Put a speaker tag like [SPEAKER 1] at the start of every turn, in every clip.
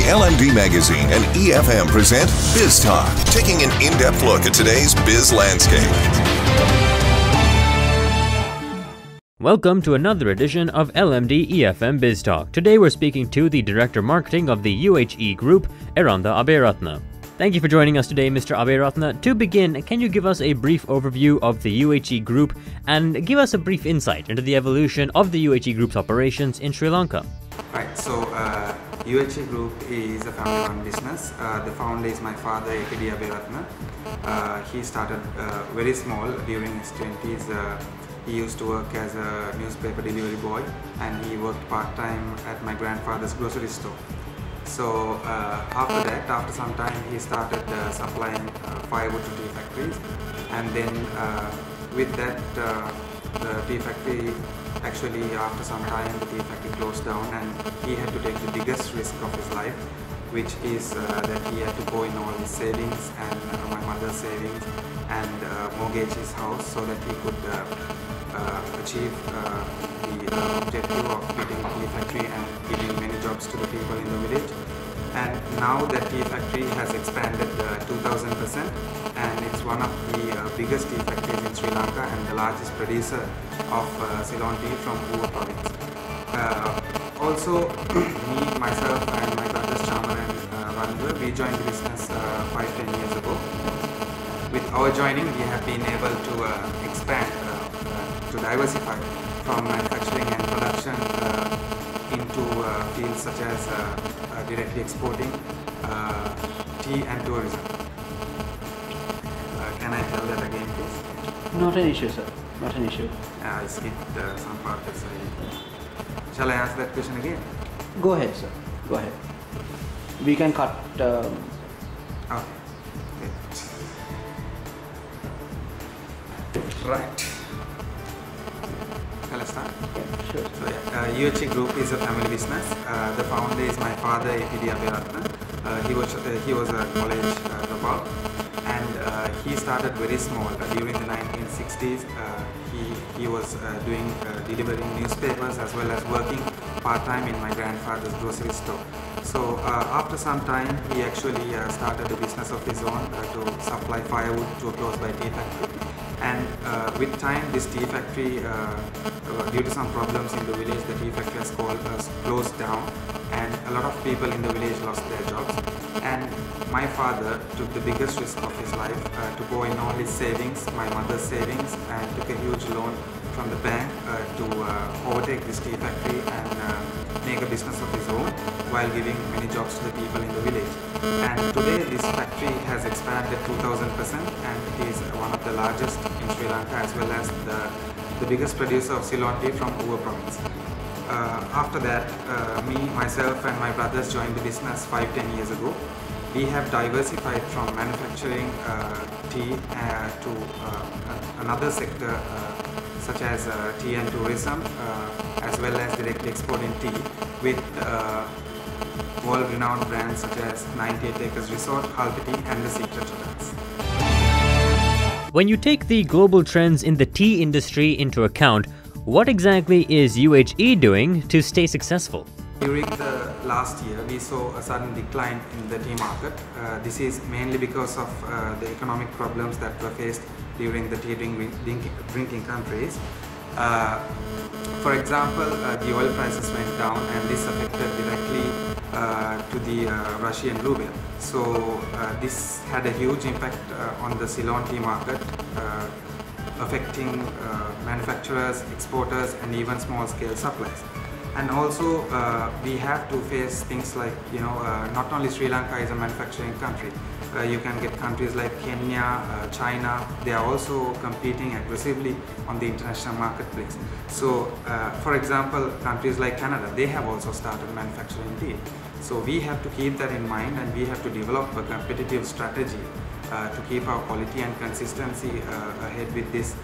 [SPEAKER 1] LMD Magazine and EFM present Biz Talk, taking an in-depth look at today's biz landscape.
[SPEAKER 2] Welcome to another edition of LMD EFM Biz Talk. Today we're speaking to the Director Marketing of the U.H.E Group, Eranda Aberathna. Thank you for joining us today, Mr. Aberathna. To begin, can you give us a brief overview of the U.H.E Group and give us a brief insight into the evolution of the U.H.E Group's operations in Sri Lanka?
[SPEAKER 3] Right, so U.H.E Group is a family-run business. The founder is my father, U.H.E Aberathna. He started very small during his 20s. He used to work as a newspaper delivery boy, and he worked part-time at my grandfather's grocery store. So after some time, he started supplying firewood to tea factories, and then with that, the tea factory actually, after some time, the tea factory closed down, and he had to take the biggest risk of his life, which is that he had to go in all his savings and my mother's savings and mortgage his house so that he could achieve the objective of getting a tea factory and giving many jobs to the people in the village. And now that tea factory has expanded 2000%, and it's one of the biggest tea factories in Sri Lanka and the largest producer of Ceylon tea from U.H.E province. Also, me, myself and my brothers Chaman and Ranjur, we joined the business 5-10 years ago. With our joining, we have been able to expand, to diversify from manufacturing and production into fields such as directly exporting, tea and tourism. Can I tell that again, please?
[SPEAKER 4] Not an issue, sir. Not an issue.
[SPEAKER 3] I skipped some part of it. Shall I answer that question again?
[SPEAKER 4] Go ahead, sir. Go ahead. We can cut.
[SPEAKER 3] Okay. Right. Shall I start?
[SPEAKER 4] Yeah, sure.
[SPEAKER 3] So yeah, U.H.E Group is a family business. The founder is my father, U.H.E Aberathna. He was a college dropout, and he started very small. During the 1960s, he was doing delivering newspapers as well as working part-time in my grandfather's grocery store. So after some time, he actually started a business of his own to supply firewood to a close-by tea factory. And with time, this tea factory, due to some problems in the village, the tea factory has closed down, and a lot of people in the village lost their jobs. And my father took the biggest risk of his life to go in all his savings, my mother's savings, and took a huge loan from the bank to overtake this tea factory and make a business of his own while giving many jobs to the people in the village. And today this factory has expanded 2000%, and it is one of the largest in Sri Lanka as well as the biggest producer of Ceylon tea from U.H.E province. After that, me, myself and my brothers joined the business 5-10 years ago. We have diversified from manufacturing tea to another sector such as tea and tourism, as well as directly exporting tea with world-renowned brands such as 98 Acres Resort, Halpi Tea and the Secret Hotels.
[SPEAKER 2] When you take the global trends in the tea industry into account, what exactly is U.H.E doing to stay successful?
[SPEAKER 3] During the last year, we saw a sudden decline in the tea market. This is mainly because of the economic problems that were faced during the tea drinking countries. For example, the oil prices went down, and this affected directly to the Russian ruble. So this had a huge impact on the Ceylon tea market, affecting manufacturers, exporters, and even small-scale suppliers. And also, we have to face things like, not only Sri Lanka is a manufacturing country. You can get countries like Kenya, China. They are also competing aggressively on the international marketplace. So, for example, countries like Canada, they have also started manufacturing tea. So we have to keep that in mind, and we have to develop a competitive strategy to keep our quality and consistency ahead with these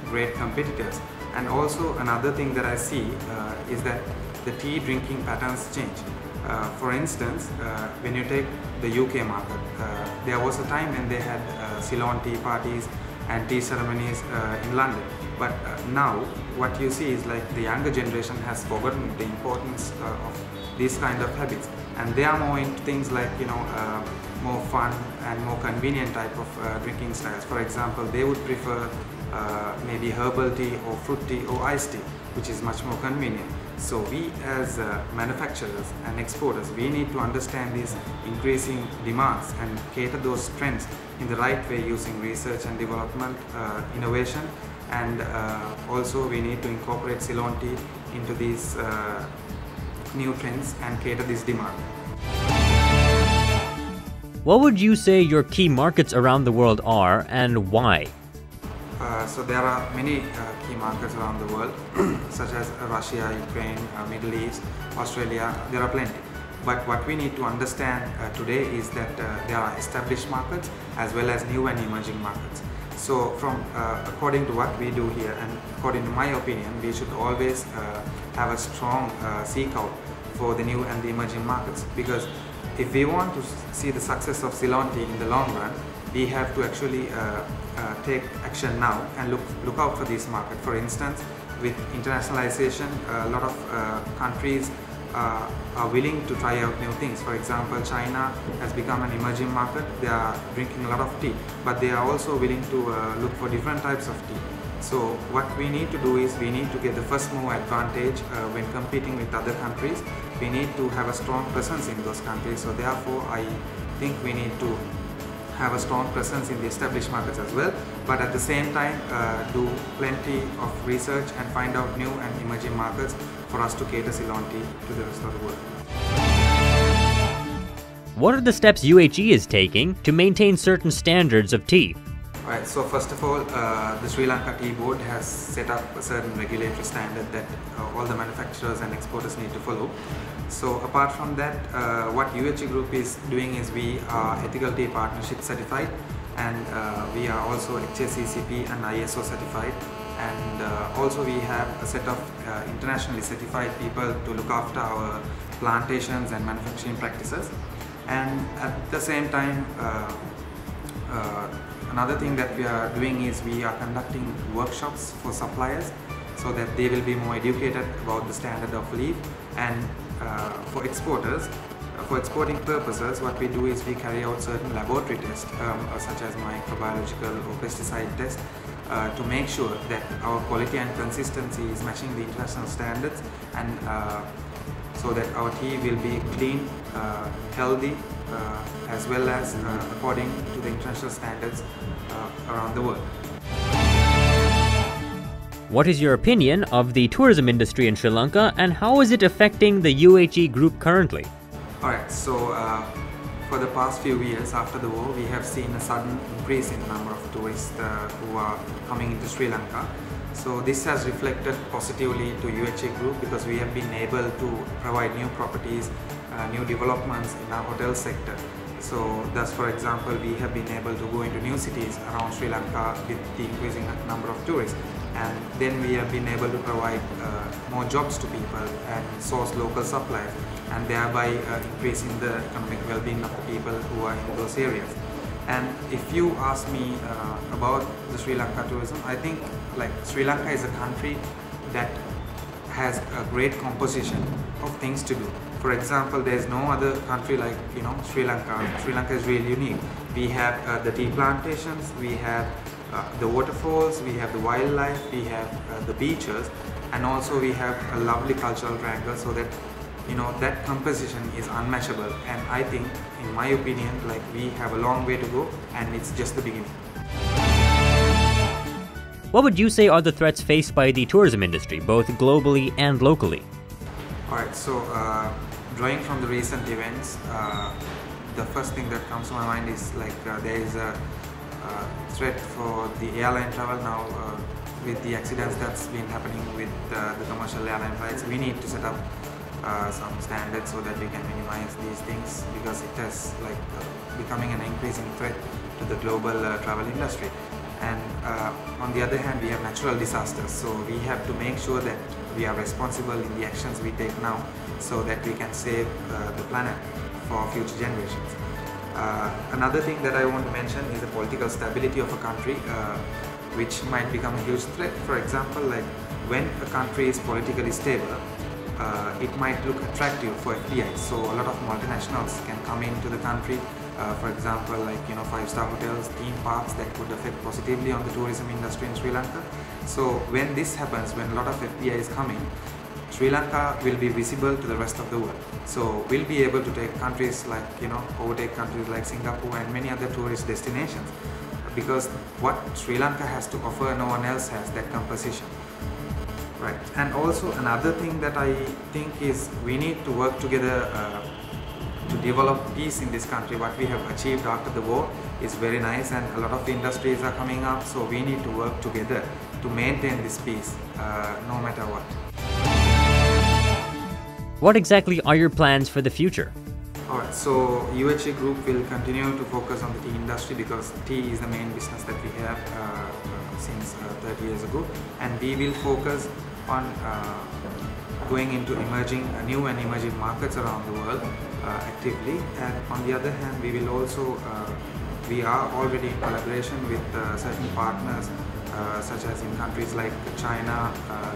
[SPEAKER 3] great competitors. And also another thing that I see is that the tea drinking patterns change. For instance, when you take the UK market, there was a time when they had Ceylon tea parties and tea ceremonies in London. But now what you see is like the younger generation has forgotten the importance of these kind of habits, and they are more into things like more fun and more convenient type of drinking styles. For example, they would prefer maybe herbal tea or fruit tea or iced tea, which is much more convenient. So we as manufacturers and exporters, we need to understand these increasing demands and cater those trends in the right way using research and development, innovation, and also we need to incorporate Ceylon tea into these new trends and cater this demand.
[SPEAKER 2] What would you say your key markets around the world are and why?
[SPEAKER 3] So there are many key markets around the world, such as Russia, Ukraine, Middle East, Australia. There are plenty. But what we need to understand today is that there are established markets as well as new and emerging markets. So according to what we do here, and according to my opinion, we should always have a strong seek out for the new and the emerging markets, because if we want to see the success of Ceylon tea in the long run, we have to actually take action now and look out for this market. For instance, with internationalization, a lot of countries are willing to try out new things. For example, China has become an emerging market. They are drinking a lot of tea, but they are also willing to look for different types of tea. So what we need to do is we need to get the first mover advantage when competing with other countries. We need to have a strong presence in those countries. So therefore, I think we need to have a strong presence in the established markets as well, but at the same time do plenty of research and find out new and emerging markets for us to cater Ceylon tea to the rest of the world.
[SPEAKER 2] What are the steps U.H.E is taking to maintain certain standards of tea?
[SPEAKER 3] Alright, so first of all, the Sri Lanka Tea Board has set up a certain regulatory standard that all the manufacturers and exporters need to follow. So apart from that, what U.H.E Group is doing is we are Ethical Tea Partnership certified, and we are also HACCP and ISO certified, and also we have a set of internationally certified people to look after our plantations and manufacturing practices. And at the same time, another thing that we are doing is we are conducting workshops for suppliers so that they will be more educated about the standard of leaf. And for exporters, for exporting purposes, what we do is we carry out certain laboratory tests such as microbiological or pesticide tests to make sure that our quality and consistency is matching the international standards, and so that our tea will be clean, healthy, as well as according to the international standards around the world.
[SPEAKER 2] What is your opinion of the tourism industry in Sri Lanka, and how is it affecting the U.H.E Group currently?
[SPEAKER 3] Alright, so for the past few years after the war, we have seen a sudden increase in the number of tourists who are coming into Sri Lanka. So this has reflected positively to U.H.E Group, because we have been able to provide new properties, new developments in our hotel sector. So thus, for example, we have been able to go into new cities around Sri Lanka with the increasing number of tourists, and then we have been able to provide more jobs to people and source local supplies, and thereby increasing the economic well-being of the people who are in those areas. And if you ask me about the Sri Lanka tourism, I think like Sri Lanka is a country that has a great composition of things to do. For example, there is no other country like Sri Lanka. Sri Lanka is really unique. We have the tea plantations, we have the waterfalls, we have the wildlife, we have the beaches, and also we have a lovely cultural triangle, so that that composition is unmatchable. And I think, in my opinion, like we have a long way to go, and it's just the beginning.
[SPEAKER 2] What would you say are the threats faced by the tourism industry, both globally and locally?
[SPEAKER 3] Alright, so drawing from the recent events, the first thing that comes to my mind is like there is a threat for the airline travel now. With the accidents that's been happening with the commercial airline flights, we need to set up some standards so that we can minimize these things, because it is like becoming an increasing threat to the global travel industry. And on the other hand, we have natural disasters, so we have to make sure that we are responsible in the actions we take now, so that we can save the planet for future generations. Another thing that I want to mention is the political stability of a country, which might become a huge threat. For example, like when a country is politically stable, it might look attractive for FDIs. So a lot of multinationals can come into the country. For example, like five-star hotels, theme parks that could affect positively on the tourism industry in Sri Lanka. So when this happens, when a lot of FDIs come in, Sri Lanka will be visible to the rest of the world. So we'll be able to take countries like overtake countries like Singapore and many other tourist destinations, because what Sri Lanka has to offer, no one else has that composition. Right. And also another thing that I think is we need to work together to develop peace in this country. What we have achieved after the war is very nice, and a lot of industries are coming up, so we need to work together to maintain this peace no matter what.
[SPEAKER 2] What exactly are your plans for the future?
[SPEAKER 3] Alright, so U.H.E Group will continue to focus on the tea industry because tea is the main business that we have since 30 years ago, and we will focus on going into new and emerging markets around the world actively. And on the other hand, we will also we are already in collaboration with certain partners such as in countries like China,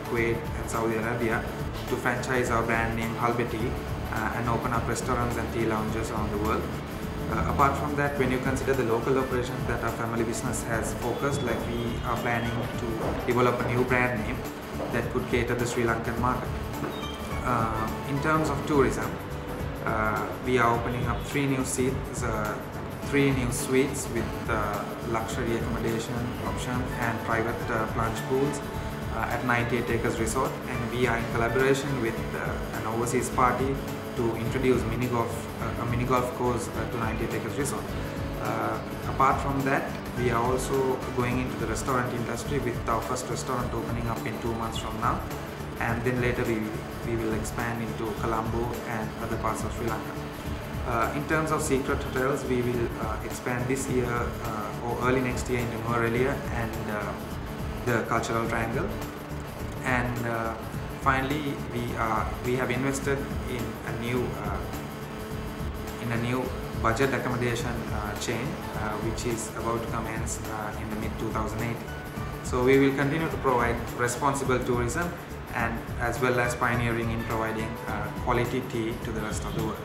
[SPEAKER 3] Kuwait and Saudi Arabia to franchise our brand name Halbe Tea and open up restaurants and tea lounges around the world. Apart from that, when you consider the local operations that our family business has focused, like we are planning to develop a new brand name that could cater the Sri Lankan market. In terms of tourism, we are opening up 3 new suites with luxury accommodation option and private plunge pools at 98 Acres Resort, and we are in collaboration with an overseas party to introduce a mini golf course to 98 Acres Resort. Apart from that, we are also going into the restaurant industry with our first restaurant opening up in 2 months from now, and then later we will expand into Colombo and other parts of Sri Lanka. In terms of secret hotels, we will expand this year or early next year into Nuwara and the Cultural Triangle. And finally, we have invested in a new budget accommodation chain which is about to commence in the mid-2018. So we will continue to provide responsible tourism and as well as pioneering in providing quality tea to the rest of the world.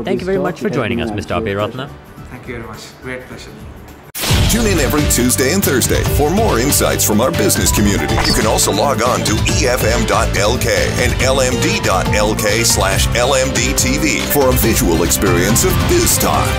[SPEAKER 2] Thank you very much for joining us, Mr. Aberathna.
[SPEAKER 3] Thank you very much. Great pleasure.
[SPEAKER 1] Tune in every Tuesday and Thursday for more insights from our business community. You can also log on to efm.lk and lmd.lk/lmdtv for a visual experience of Biz Talk.